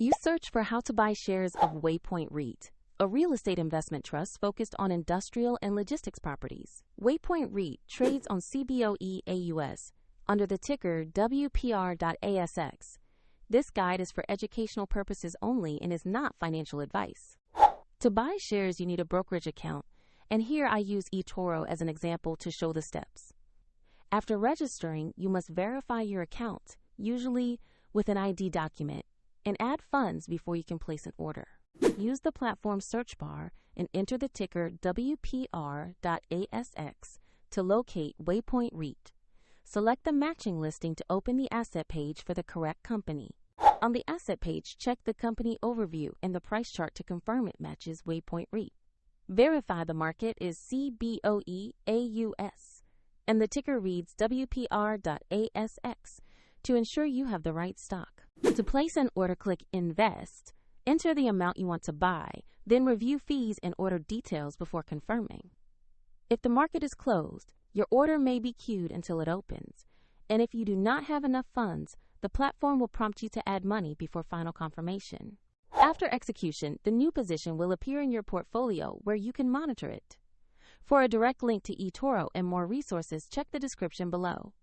You search for how to buy shares of Waypoint REIT, a real estate investment trust focused on industrial and logistics properties. Waypoint REIT trades on CBOE AUS under the ticker WPR.ASX. This guide is for educational purposes only and is not financial advice. To buy shares, you need a brokerage account, and here I use eToro as an example to show the steps. After registering, you must verify your account, usually with an ID document, and add funds before you can place an order. Use the platform search bar and enter the ticker WPR.ASX to locate Waypoint REIT. Select the matching listing to open the asset page for the correct company. On the asset page, check the company overview and the price chart to confirm it matches Waypoint REIT. Verify the market is CBOE AUS, and the ticker reads WPR.ASX to ensure you have the right stock. To place an order, click Invest, enter the amount you want to buy, then review fees and order details before confirming. If the market is closed, your order may be queued until it opens, and if you do not have enough funds, the platform will prompt you to add money before final confirmation. After execution, the new position will appear in your portfolio where you can monitor it. For a direct link to eToro and more resources, check the description below.